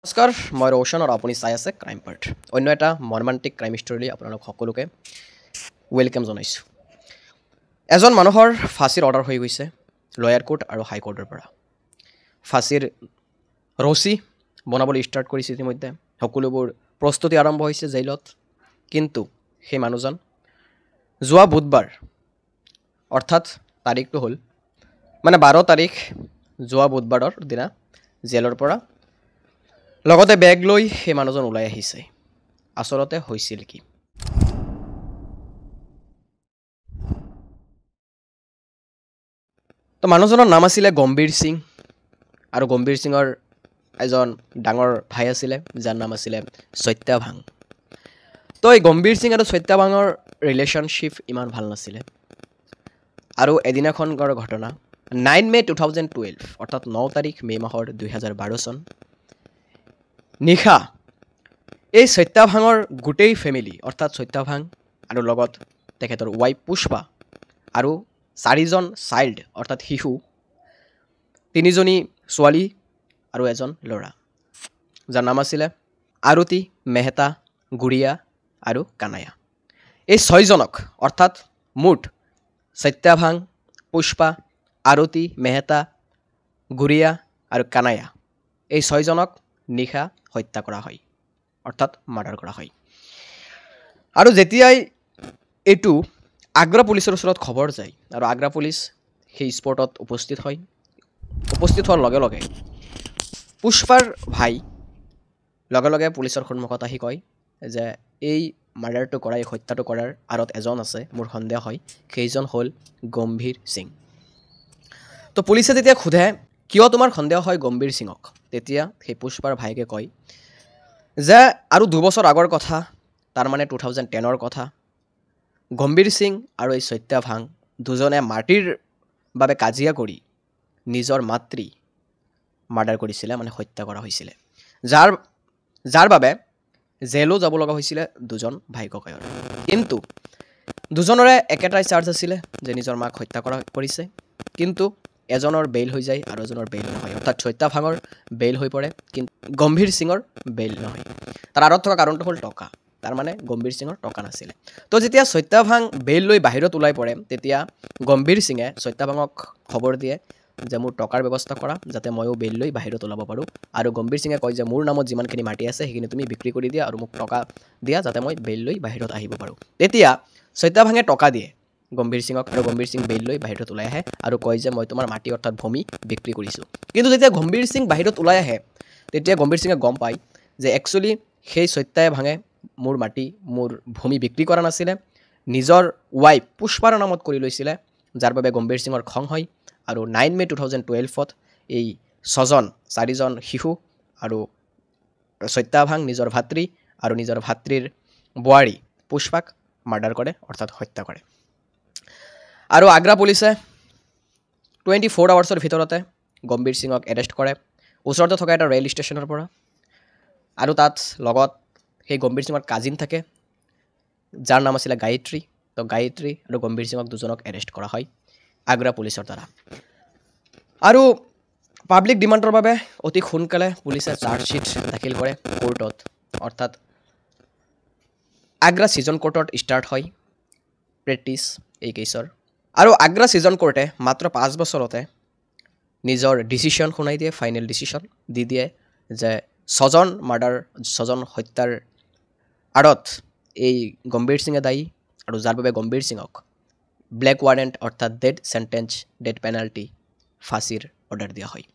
নমস্কাৰ মই ৰোশন আৰু আপুনি চাই আছে ক্ৰাইম পাৰ্ট অন্য এটা মৰ্মান্তিক ক্ৰাইম ষ্টৰীলৈ আপোনালোক সকলোকে ৱেলকাম জনাইছোঁ। এজন মানুহৰ ফাঁচীৰ অৰ্ডাৰ হৈ গৈছে লয়াৰ কোৰ্ট আৰু হাই কোৰ্টৰ পৰা। ফাঁচীৰ ৰছী বনাবলৈ ষ্টাৰ্ট কৰিছে ইতিমধ্যে, সকলোবোৰ প্ৰস্তুতি আৰম্ভ হৈছে জেইলত। কিন্তু সেই মানুহজন যোৱা বুধবাৰ অৰ্থাৎ তাৰিখটো হ'ল 12 তাৰিখ যোৱা বুধবাৰৰ দিনা জেলৰ পৰা লগতে বেগ লৈ সেই মানুহজন ওলাই আহিছে। আচলতে হৈছিল কি? তো মানুহজনৰ নাম আছিলে গম্ভীৰ সিং আৰু গম্ভীৰ সিঙৰ এজন ডাঙৰ ভাই আছিলে যাৰ নাম আছিলে সত্যাভাং। তো এই গম্ভীৰ সিং আৰু সত্যাভাঙৰ ৰিলেশ্যনশ্বিপ ইমান ভাল নাছিলে। আৰু এদিনাখনৰ ঘটনা 9 মে 2012 অৰ্থাৎ 9 তাৰিখ মে' মাহৰ 2012 চন নিশা এই সত্যাভাঙৰ গোটেই ফেমিলি অৰ্থাৎ সত্যাভাং আৰু লগত তেখেতৰ ৱাইফ পুষ্পা আৰু 4জন চাইল্ড অৰ্থাৎ শিশু, 3জনী ছোৱালী আৰু এজন ল'ৰা যাৰ নাম আছিলে আৰতি, মেহতা, গুৰিয়া আৰু কানায়া। এই 6জনক অৰ্থাৎ মুঠ সত্যাভাং, পুষ্পা, আৰতি, মেহতা, গুৰিয়া আৰু কানায়া এই 6জনক নিশা হত্যা কৰা হয় অৰ্থাৎ মাৰ্ডাৰ কৰা হয়। আৰু যেতিয়াই এইটো আগ্ৰা পুলিচৰ ওচৰত খবৰ যায় আৰু আগ্ৰা পুলিচ সেই স্পটত উপস্থিত হয়, উপস্থিত হোৱাৰ লগে লগে পুষ্পাৰ ভাই লগে লগে পুলিচৰ সন্মুখত আহি কয় যে এই মাৰ্ডাৰটো কৰা, এই হত্যাটো কৰাৰ আঁৰত এজন আছে, মোৰ সন্দেহ হয় সেইজন হ'ল গম্ভীৰ সিং। তো পুলিচে যেতিয়া সোধে কিয় তোমাৰ সন্দেহ হয় গম্ভীৰ সিঙক, তেতিয়া সেই পুষ্পাৰ ভাইকে কয় যে আৰু 2 বছৰ আগৰ কথা, তাৰমানে 2010ৰ কথা, গম্ভীৰ সিং আৰু এই সত্যাভাং দুজনে মাটিৰ বাবে কাজিয়া কৰি নিজৰ মাতৃ মাৰ্ডাৰ কৰিছিলে, মানে হত্যা কৰা হৈছিলে, যাৰ বাবে জেলো যাব লগা হৈছিলে 2জন ভাই ককায়ৰ। কিন্তু দুজনৰে একেটাই চাৰ্জ আছিলে যে নিজৰ মাক হত্যা কৰিছে, কিন্তু এজনৰ বেইল হৈ যায় আৰু এজনৰ বেইল নহয়, অৰ্থাৎ সত্যাভাঙৰ বেইল হৈ পৰে কিন্তু গম্ভীৰ সিঙৰ বেইল নহয়। তাৰ আঁৰত থকা কাৰণটো হ'ল টকা, তাৰমানে গম্ভীৰ সিঙৰ টকা নাছিলে। তো যেতিয়া সত্যাভাং বেইল লৈ বাহিৰত ওলাই পৰে তেতিয়া গম্ভীৰ সিঙে সত্যাভাঙক খবৰ দিয়ে যে মোৰ টকাৰ ব্যৱস্থা কৰা যাতে ময়ো বেইল লৈ বাহিৰত ওলাব পাৰোঁ। আৰু গম্ভীৰ সিঙে কয় যে মোৰ নামত যিমানখিনি মাটি আছে সেইখিনি তুমি বিক্ৰী কৰি দিয়া আৰু মোক টকা দিয়া যাতে মই বেইল লৈ বাহিৰত আহিব পাৰোঁ। তেতিয়া সত্যাভাঙে টকা দিয়ে গম্ভীৰ সিঙক আৰু গম্ভীৰ সিং বেইল লৈ বাহিৰত ওলাই আহে আৰু কয় যে মই তোমাৰ মাটি অৰ্থাৎ ভূমি বিক্ৰী কৰিছোঁ। কিন্তু যেতিয়া গম্ভীৰ সিং বাহিৰত ওলাই আহে তেতিয়া গম্ভীৰ সিঙে গম পায় যে একচুৱেলি সেই সত্যাভাঙে মোৰ মাটি, মোৰ ভূমি বিক্ৰী কৰা নাছিলে, নিজৰ ৱাইফ পুষ্পাৰ নামত কৰি লৈছিলে, যাৰ বাবে গম্ভীৰ সিঙৰ খং হয় আৰু 9 মে 2012 এই 4জন শিশু আৰু সত্যাভাং নিজৰ ভাতৃ আৰু নিজৰ ভাতৃৰ বোৱাৰী পুষ্পাক মাৰ্ডাৰ কৰে অৰ্থাৎ হত্যা কৰে। আৰু আগ্ৰা পুলিচে 24 আৱাৰ্ছৰ ভিতৰতে গম্ভীৰ সিঙক এৰেষ্ট কৰে ওচৰতে থকা এটা ৰেল ষ্টেচনৰ পৰা। আৰু তাত লগত সেই গম্ভীৰ সিঙৰ কাজিন থাকে যাৰ নাম আছিলে গায়ত্ৰী। তো গায়ত্ৰী আৰু গম্ভীৰ সিঙক দুজনক এৰেষ্ট কৰা হয় আগ্ৰা পুলিচৰ দ্বাৰা। আৰু পাব্লিক ডিমাণ্ডৰ বাবে অতি সোনকালে পুলিচে চাৰ্জশ্বীট দাখিল কৰে কোৰ্টত, অৰ্থাৎ আগ্ৰা ছিজন কোৰ্টত ষ্টাৰ্ট হয় প্ৰেক্টিছ এই কেছৰ। আৰু আগ্ৰা ছিজন কোৰ্টে মাত্ৰ 5 বছৰতে নিজৰ ডিচিশ্যন শুনাই দিয়ে, ফাইনেল ডিচিশ্যন দি দিয়ে যে 6জন হত্যাৰ আঁৰত এই গম্ভীৰ সিঙে দায়ী আৰু যাৰ বাবে গম্ভীৰ সিঙক ব্লেক ৱাৰেণ্ট অৰ্থাৎ ডেথ চেণ্টেঞ্চ, ডেথ পেনাল্টি, ফাঁচীৰ অৰ্ডাৰ দিয়া হয়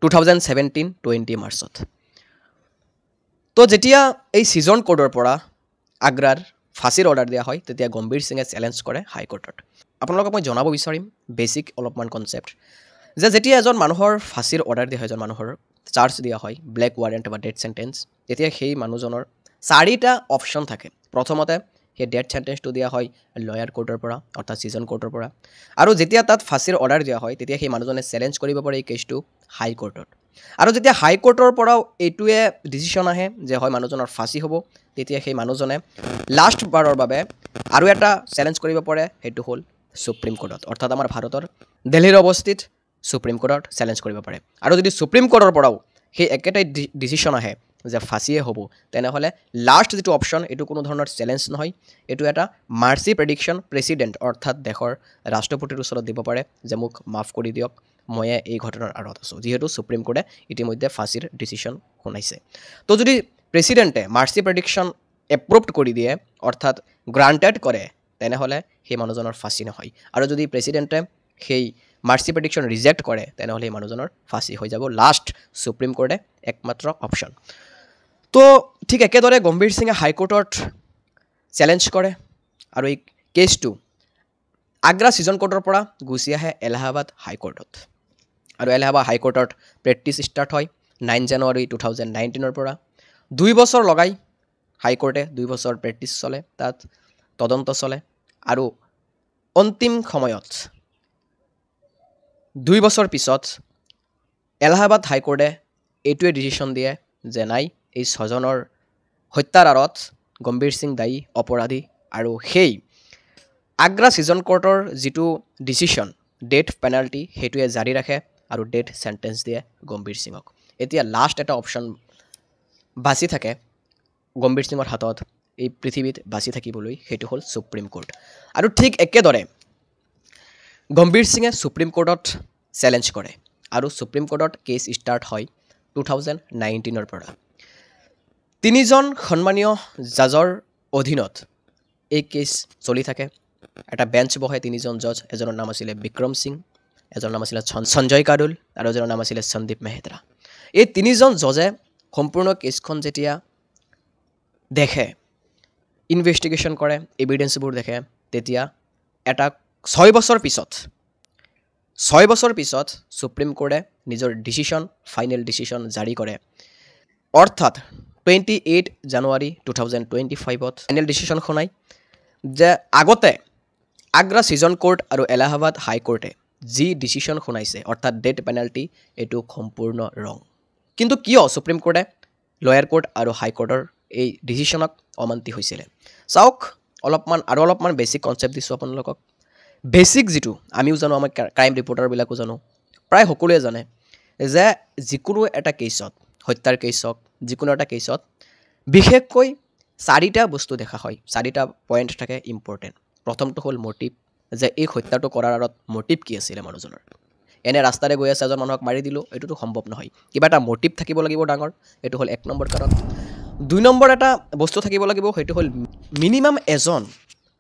2017 20 মাৰ্চত। তো যেতিয়া এই ছিজন কোৰ্টৰ পৰা আগ্ৰাৰ ফাঁচীৰ অৰ্ডাৰ দিয়া হয় তেতিয়া গম্ভীৰ সিঙে চেলেঞ্জ কৰে হাইকোৰ্টত। আপোনালোকক মই জনাব বিচাৰিম বেছিক অলপমান কনচেপ্ট যে যেতিয়া এজন মানুহৰ ফাঁচীৰ অৰ্ডাৰ দিয়া হয়, এজন মানুহৰ চাৰ্জ দিয়া হয় ব্লেক ৱাৰেণ্ট বা ডেথ চেণ্টেঞ্চ, তেতিয়া সেই মানুহজনৰ 4টা অপশ্যন থাকে। প্ৰথমতে সেই ডেথ চেণ্টেঞ্চটো দিয়া হয় লয়াৰ কোৰ্টৰ পৰা অৰ্থাৎ ছিজন কোৰ্টৰ পৰা। আৰু যেতিয়া তাত ফাঁচীৰ অৰ্ডাৰ দিয়া হয় তেতিয়া সেই মানুহজনে চেলেঞ্জ কৰিব পাৰে এই কেছটো হাই কোৰ্টত। আৰু যেতিয়া হাই কোৰ্টৰ পৰাও এইটোৱে ডিচিশ্যন আহে যে হয় মানুহজনৰ ফাঁচী হ'ব, তেতিয়া সেই মানুহজনে লাষ্ট বাৰৰ বাবে আৰু এটা চেলেঞ্জ কৰিব পাৰে, সেইটো হ'ল সুপ্ৰিম কোৰ্টত, অৰ্থাৎ আমাৰ ভাৰতৰ দিল্লীৰ অৱস্থিত সুপ্ৰিম কোৰ্টত চেলেঞ্জ কৰিব পাৰে। আৰু যদি সুপ্ৰিম কোৰ্টৰ পৰাও সেই একেটাই ডিচিশ্যন আহে যে ফাঁচিয়ে হ'ব তেনেহ'লে লাষ্ট যিটো অপশ্যন এইটো কোনো ধৰণৰ চেলেঞ্জ নহয় এইটো এটা মাৰ্চি প্ৰেডিকশ্যন প্ৰেচিডেণ্ট অৰ্থাৎ দেশৰ ৰাষ্ট্ৰপতিৰ ওচৰত দিব পাৰে যে মোক মাফ কৰি দিয়ক মই এই ঘটনাৰ আঁৰত আছোঁ যিহেতু সুপ্ৰিম কোৰ্টে ইতিমধ্যে ফাঁচিৰ ডিচিশ্যন শুনাইছে তো যদি প্ৰেচিডেণ্টে মাৰ্চি প্ৰেডিকশ্যন এপ্ৰুভড কৰি দিয়ে অৰ্থাৎ গ্ৰাণ্টেড কৰে তেনেহ'লে সেই মানুহজনৰ ফাঁচি নহয় আৰু যদি প্ৰেচিডেণ্টে সেই মাৰ্চি প্ৰেডিকশ্যন ৰিজেক্ট কৰে তেনেহ'লে সেই মানুহজনৰ ফাঁচি হৈ যাব লাষ্ট সুপ্ৰিম কোৰ্টে একমাত্ৰ অপশ্যন তো ঠিক একেদৰে গম্ভীৰ সিঙে হাইকোৰ্টত চেলেঞ্জ কৰে আৰু এই কেছটো আগ্ৰা ছিজন কোৰ্টৰ পৰা গুচি আহে এলাহাবাদ হাইকোৰ্টত আৰু এলাহাবাদ হাইকোৰ্টত প্ৰেক্টিছ ষ্টাৰ্ট হয় 9 জানুৱাৰী 2019 পৰা 2 বছৰ লগাই হাইকোৰ্টে 2 বছৰ প্ৰেক্টিছ চলে তাত তদন্ত চলে আৰু অন্তিম সময়ত 2 বছৰ পিছত এলাহাবাদ হাইকোৰ্টে এইটোৱে ডিচিশ্যন দিয়ে যে নাই এই ছজনৰ হত্যাৰ আঁৰত গম্ভীৰ সিং দায়ী অপৰাধী আৰু সেই আগ্ৰা ছিজন কোৰ্টৰ যিটো ডিচিশ্যন ডেথ পেনাল্টি সেইটোৱে জাৰি ৰাখে আৰু ডেথ চেণ্টেন্স দিয়ে গম্ভীৰ সিঙক এতিয়া লাষ্ট এটা অপশ্যন বাচি থাকে গম্ভীৰ সিঙৰ হাতত এই পৃথিৱীত বাচি থাকিবলৈ সেইটো হ'ল সুপ্ৰিম কোৰ্ট আৰু ঠিক একেদৰে গম্ভীৰ সিঙে সুপ্ৰিম কোৰ্টত চেলেঞ্জ কৰে আৰু সুপ্ৰিম কোৰ্টত কেছ ষ্টাৰ্ট হয় 2019 পৰা 3জন সন্মানীয় জাজৰ অধীনত এই কেছ চলি থাকে এটা বেঞ্চ বহে 3জন জজ এজনৰ নাম আছিলে বিক্ৰম সিং এজনৰ নাম আছিলে সঞ্জয় কাৰুল আৰু এজনৰ নাম আছিলে সন্দীপ মেহতা এই 3জন জজে সম্পূৰ্ণ কেছখন যেতিয়া দেখে ইনভেষ্টিগেশ্যন কৰে এভিডেন্সবোৰ দেখে তেতিয়া এটা 6 বছৰ পিছত সুপ্ৰিম কোৰ্টে নিজৰ ডিচিশ্যন ফাইনেল ডিচিশ্যন জাৰি কৰে অৰ্থাৎ 28 জানুৱাৰী 2025ত ফাইনেল ডিচিশ্যন শুনাই যে আগতে আগ্ৰা ছিজন কোৰ্ট আৰু এলাহাবাদ হাইকোৰ্টে যি ডিচিশ্যন শুনাইছে অৰ্থাৎ ডেথ পেনাল্টি এইটো সম্পূৰ্ণ ৰং কিন্তু কিয় সুপ্ৰিম কোৰ্টে লয়াৰ কোৰ্ট আৰু হাইকোৰ্টৰ এই ডিচিশ্যনক অমান্তি হৈছিলে চাওক অলপমান বেছিক কনচেপ্ট দিছোঁ আপোনালোকক বেছিক যিটো আমিও জানো আমাৰ ক্ৰাইম ৰিপৰ্টাৰবিলাকো জানো প্ৰায় সকলোৱে জানে যে যিকোনো এটা কেছত হত্যাৰ কেছ হওক যিকোনো এটা কেছত বিশেষকৈ 4টা বস্তু দেখা হয় 4টা পইণ্ট থাকে ইম্পৰ্টেণ্ট প্ৰথমটো হ'ল মটিভ যে এই হত্যাটো কৰাৰ আঁৰত মটিভ কি আছিলে মানুহজনৰ এনে ৰাস্তাৰে গৈ আছে এজন মানুহক মাৰি দিলোঁ এইটোতো সম্ভৱ নহয় কিবা এটা মটিভ থাকিব লাগিব ডাঙৰ এইটো হ'ল 1 নম্বৰ কাৰণ 2 নম্বৰ এটা বস্তু থাকিব লাগিব সেইটো হ'ল মিনিমাম এজন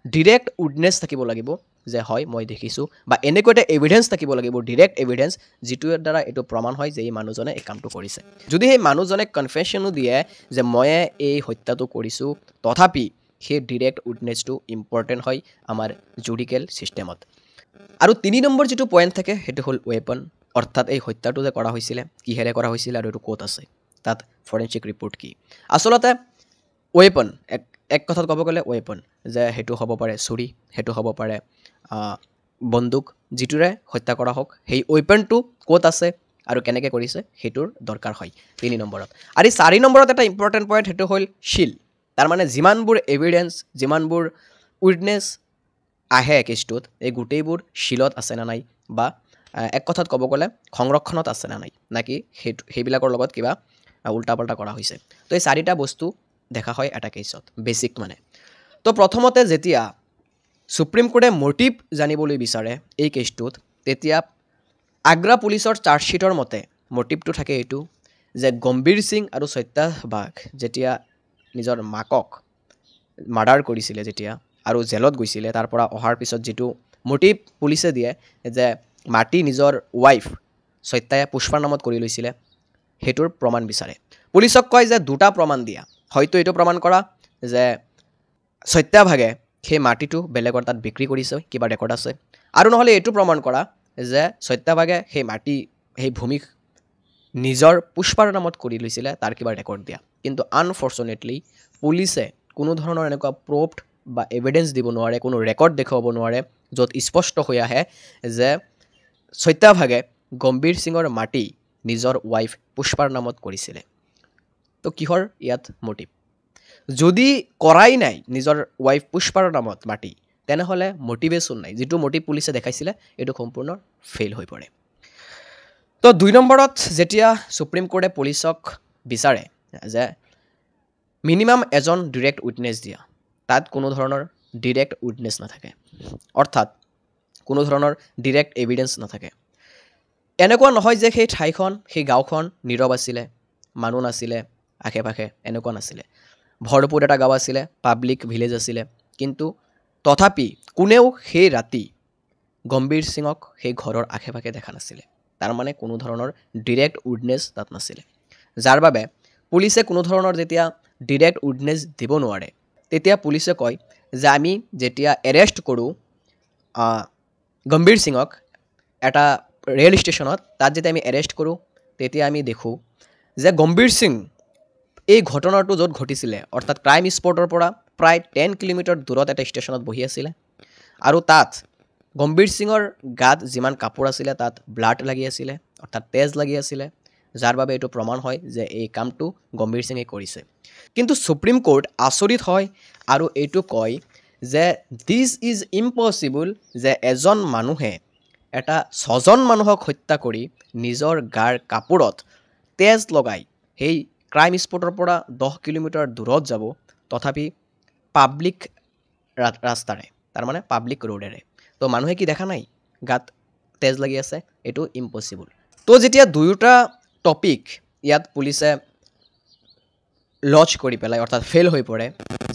ডিৰেক্ট উইটনেছ থাকিব লাগিব যে হয় মই দেখিছোঁ বা এনেকৈ এটা এভিডেন্স থাকিব লাগিব ডিৰেক্ট এভিডেন্স যিটোৰ দ্বাৰা এইটো প্ৰমাণ হয় যে এই মানুহজনে এই কামটো কৰিছে যদি সেই মানুহজনে কনফেশ্যনো দিয়ে যে মই এই হত্যাটো কৰিছোঁ তথাপি সেই ডিৰেক্ট উইটনেছটো ইম্পৰ্টেণ্ট হয় আমাৰ জুডিকেল ছিষ্টেমত আৰু 3 নম্বৰ যিটো পইণ্ট থাকে সেইটো হ'ল ৱেপন অৰ্থাৎ এই হত্যাটো যে কৰা হৈছিলে কিহেৰে কৰা হৈছিলে আৰু এইটো ক'ত আছে তাত ফৰেনচিক ৰিপৰ্ট কি আচলতে ৱেপন এক কথাত ক'ব গ'লে ৱেপন যে সেইটো হ'ব পাৰে ছুৰী সেইটো হ'ব পাৰে বন্দুক যিটোৰে হত্যা কৰা হওক সেই ৱেপনটো ক'ত আছে আৰু কেনেকৈ কৰিছে সেইটোৰ দৰকাৰ হয় 3 নম্বৰত আৰু 4 নম্বৰত এটা ইম্পৰ্টেণ্ট পইণ্ট সেইটো হ'ল শিল তাৰমানে যিমানবোৰ এভিডেন্স যিমানবোৰ উইটনেছ আহে কেছটোত এই গোটেইবোৰ শিলত আছে নে নাই বা এক কথাত ক'ব গ'লে সংৰক্ষণত আছে নে নাই নাকি সেইবিলাকৰ লগত কিবা উল্টা পাল্টা কৰা হৈছে তো এই 4টা বস্তু দেখা হয় এটা কেছত বেছিক মানে তো প্ৰথমতে যেতিয়া সুপ্ৰিম কোৰ্টে মটিভ জানিবলৈ বিচাৰে এই কেছটোত তেতিয়া আগ্ৰা পুলিচৰ চাৰ্জশ্বিটৰ মতে মটিভটো থাকে এইটো যে গম্ভীৰ সিং আৰু সত্যা বাঘ যেতিয়া নিজৰ মাকক মাৰ্ডাৰ কৰিছিলে যেতিয়া আৰু জেলত গৈছিলে তাৰ পৰা অহাৰ পিছত যিটো মটিভ পুলিচে দিয়ে যে মাটি নিজৰ ৱাইফ সত্যাই পুষ্পাৰ নামত কৰি লৈছিলে সেইটোৰ প্ৰমাণ বিচাৰে পুলিচক কয় যে 2টা প্ৰমাণ দিয়া হয়তো এইটো প্ৰমাণ কৰা যে সত্যাভাগে সেই মাটিটো বেলেগৰ তাত বিক্ৰী কৰিছে কিবা ৰেকৰ্ড আছে আৰু নহ'লে এইটো প্ৰমাণ কৰা যে সত্যাভাগে সেই মাটি সেই ভূমি নিজৰ পুষ্পাৰ নামত কৰি লৈছিলে তাৰ কিবা ৰেকৰ্ড দিয়া কিন্তু আনফৰ্চুনেটলি পুলিচে কোনো ধৰণৰ এনেকুৱা প্ৰুফড বা এভিডেন্স দিব নোৱাৰে কোনো ৰেকৰ্ড দেখুৱাব নোৱাৰে য'ত স্পষ্ট হৈ আহে যে সত্যাভাগে গম্ভীৰ সিঙৰ মাটি নিজৰ ৱাইফ পুষ্পাৰ নামত কৰিছিলে তো কিহৰ ইয়াত মটিভ যদি কৰাই নাই নিজৰ ৱাইফ পুষ্পাৰ নামত মাটি তেনেহ'লে মটিভেশ্যন নাই যিটো মটিভ পুলিচে দেখাইছিলে এইটো সম্পূৰ্ণ ফেইল হৈ পৰে তো 2 নম্বৰত যেতিয়া সুপ্ৰিম কোৰ্টে পুলিচক বিচাৰে যে মিনিমাম এজন ডিৰেক্ট উইটনেছ দিয়া, তাত কোনো ধৰণৰ ডিৰেক্ট উইটনেছ নাথাকে, অৰ্থাৎ কোনো ধৰণৰ ডিৰেক্ট এভিডেঞ্চ নাথাকে। এনেকুৱা নহয় যে সেই ঠাইখন সেই গাঁওখন নীৰৱ আছিলে, মানুহ নাছিলে আশে পাশে, এনেকুৱা নাছিলে। ভৰপূৰ এটা গাঁও আছিলে, পাব্লিক ভিলেজ আছিলে, কিন্তু তথাপি কোনেও সেই ৰাতি গম্ভীৰ সিঙক সেই ঘৰৰ আশে পাশে দেখা নাছিলে। তাৰমানে কোনো ধৰণৰ ডিৰেক্ট উইটনেছ তাত নাছিলে, যাৰ বাবে পুলিচে কোনো ধৰণৰ যেতিয়া ডিৰেক্ট উইটনেছ দিব নোৱাৰে, তেতিয়া পুলিচে কয় যে আমি যেতিয়া এৰেষ্ট কৰোঁ গম্ভীৰ সিঙক এটা ৰেল ষ্টেচনত, তাত যেতিয়া আমি এৰেষ্ট কৰোঁ তেতিয়া আমি দেখোঁ যে গম্ভীৰ সিং এই ঘটনাটো য'ত ঘটিছিলে, অৰ্থাৎ ক্ৰাইম স্পটৰ পৰা প্ৰায় 10 কিলোমিটাৰ দূৰত এটা ষ্টেচনত বহি আছিলে, আৰু তাত গম্ভীৰ সিঙৰ গাত যিমান কাপোৰ আছিলে তাত ব্লাড লাগি আছিলে, অৰ্থাৎ তেজ লাগি আছিলে, যাৰ বাবে এইটো প্ৰমাণ হয় যে এই কামটো গম্ভীৰ সিঙে কৰিছে। কিন্তু সুপ্ৰিম কোৰ্ট আচৰিত হয় আৰু এইটো কয় যে দিছ ইজ ইম্পচিবল, যে এজন মানুহে এটা 6জন মানুহক হত্যা কৰি নিজৰ গাৰ কাপোৰত তেজ লগাই সেই ক্ৰাইম স্পটৰ পৰা 10 কিলোমিটাৰ দূৰত যাব, তথাপি পাব্লিক ৰাস্তাৰে, তাৰমানে পাব্লিক ৰোডেৰে। তো মানুহে কি দেখা নাই গাত তেজ লাগি আছে? এইটো ইম্পচিবল। তো যেতিয়া দুয়োটা টপিক ইয়াত পুলিচে লজ কৰি পেলাই, অৰ্থাৎ ফেইল হৈ পৰে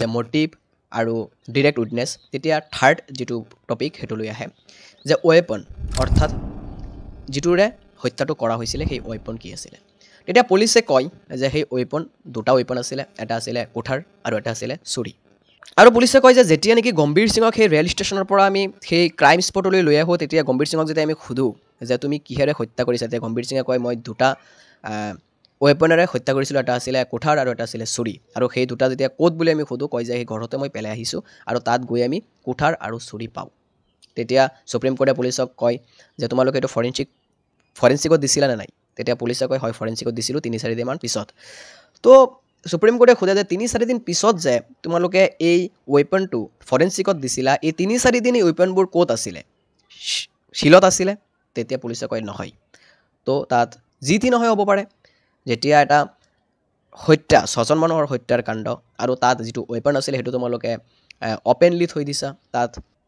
যে মটিভ আৰু ডিৰেক্ট উইটনেছ, তেতিয়া থাৰ্ড যিটো টপিক সেইটো লৈ আহে যে ৱেপন, অৰ্থাৎ যিটোৰে হত্যাটো কৰা হৈছিলে সেই ৱেপন কি আছিলে। তেতিয়া পুলিচে কয় যে সেই ৱেপন দুটা ৱেপন আছিলে, এটা আছিলে কোঠাৰ আৰু এটা আছিলে ছুৰী। আৰু পুলিচে কয় যে যেতিয়া নেকি গম্ভীৰ সিঙক সেই ৰেল ষ্টেচনৰ পৰা আমি সেই ক্ৰাইম স্পটলৈ লৈ আহোঁ, তেতিয়া গম্ভীৰ সিঙক যেতিয়া আমি সোধোঁ যে তুমি কিহেৰে হত্যা কৰিছা, তেতিয়া গম্ভীৰ সিঙে কয় মই দুটা ৱেপনেৰে হত্যা কৰিছিলোঁ, এটা আছিলে কোঠাৰ আৰু এটা আছিলে ছুৰী। আৰু সেই দুটা যেতিয়া ক'ত বুলি আমি সোধোঁ, কয় যে সেই ঘৰতে মই পেলাই আহিছোঁ আৰু তাত গৈ আমি কোঠাৰ আৰু ছুৰী পাওঁ। তেতিয়া সুপ্ৰিম কোৰ্টে পুলিচক কয় যে তোমালোকে এইটো ফৰেঞ্চিকত দিছিলা নে নাই? তেতিয়া পুলিচে কয় হয় ফৰেঞ্চিকত দিছিলোঁ 3-4 দিনমান পিছত। তো সুপ্ৰিম কোৰ্টে সোধে যে 3-4 দিন পিছত যে তোমালোকে এই ৱেপনটো ফৰেঞ্চিকত দিছিলা, এই 3-4 দিন এই ৱেপনবোৰ ক'ত আছিলে? শিলত আছিলে? তেতিয়া পুলিচে কয় নহয়। তো তাত যি টি নহয় হ'ব পাৰে, যেতিয়া এটা হত্যা 6জন মানুহৰ হত্যাৰ কাণ্ড আৰু তাত যিটো ৱেপন আছিলে সেইটো তোমালোকে অপেনলি থৈ দিছা,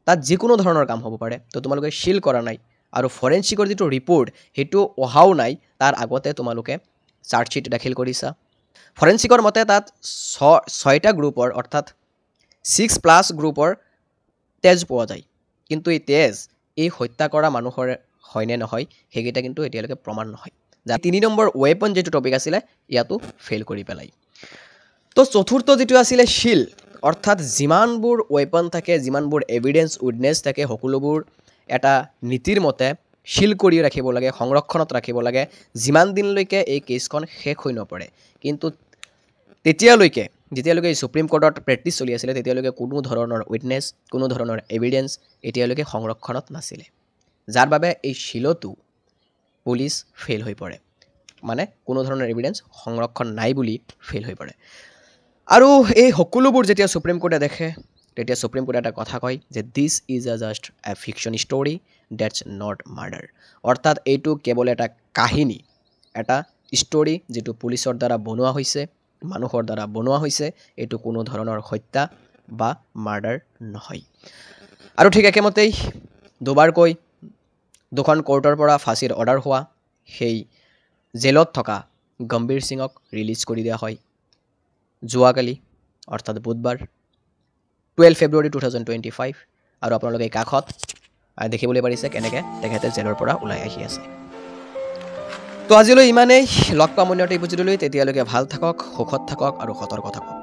তাত যিকোনো ধৰণৰ কাম হ'ব পাৰে, তো তোমালোকে শিল কৰা নাই। আৰু ফৰেঞ্চিকৰ যিটো ৰিপৰ্ট সেইটো অহাও নাই, তাৰ আগতে তোমালোকে চাৰ্জশ্বিট দাখিল কৰিছা। ফৰেঞ্চিকৰ মতে তাত 6টা গ্ৰুপৰ, অৰ্থাৎ 6+ গ্ৰুপৰ তেজ পোৱা যায়, কিন্তু এই তেজ এই হত্যা কৰা মানুহৰ হয়নে নহয় সেইকেইটা কিন্তু এতিয়ালৈকে প্ৰমাণ নহয়। 3 নম্বৰ ৱেপন যিটো টপিক আছিলে ইয়াতো ফেইল কৰি পেলাই। তো চতুৰ্থ যিটো আছিলে শিল, অৰ্থাৎ যিমানবোৰ ৱেপন থাকে, যিমানবোৰ এভিডেঞ্চ উইটনেছ থাকে, সকলোবোৰ এটা নীতিৰ মতে শিল কৰি ৰাখিব লাগে, সংৰক্ষণত ৰাখিব লাগে, যিমান দিনলৈকে এই কেছখন শেষ হৈ নপৰে। কিন্তু যেতিয়ালৈকে এই সুপ্ৰিম কোৰ্টত প্ৰেক্টিছ চলি আছিলে, তেতিয়ালৈকে কোনো ধৰণৰ উইটনেছ, কোনো ধৰণৰ এভিডেঞ্চ এতিয়ালৈকে সংৰক্ষণত নাছিলে, যাৰ বাবে এই শিলতো পুলিচ ফেইল হৈ পৰে, মানে কোনো ধৰণৰ এভিডেঞ্চ সংৰক্ষণ নাই বুলি ফেইল হৈ পৰে। আৰু এই সকলোবোৰ যেতিয়া সুপ্ৰিম কোৰ্টে দেখে, তেতিয়া সুপ্ৰিম কোৰ্টে এটা কথা কয় যে this is just A fiction story, that's not murder. অৰ্থাৎ এইটো কেৱল এটা কাহিনী, এটা ষ্টৰি যিটো পুলিচৰ দ্বাৰা বনোৱা হৈছে, মানুহৰ দ্বাৰা বনোৱা হৈছে, এইটো কোনো ধৰণৰ হত্যা বা মাৰ্ডাৰ নহয়। আৰু ঠিক একেমতেই দুবাৰকৈ দুখন কোৰ্টৰ পৰা ফাঁচীৰ অৰ্ডাৰ হোৱা সেই জেলত থকা গম্ভীৰ সিঙক ৰিলিজ কৰি দিয়া হয় যোৱাকালি, অৰ্থাৎ বুধবাৰ 12 ফেব্ৰুৱাৰী 2025। আৰু আপোনালোকে কাষত দেখিবলৈ পাৰিছে কেনেকৈ তেখেতে জেলৰ পৰা ওলাই আহি আছে। তো আজিলৈ ইমানেই, লগ পাম অন্য এটা এপিছ'ডলৈ। তেতিয়ালৈকে ভাল থাকক, সুখত থাকক আৰু সতৰ্ক থাকক।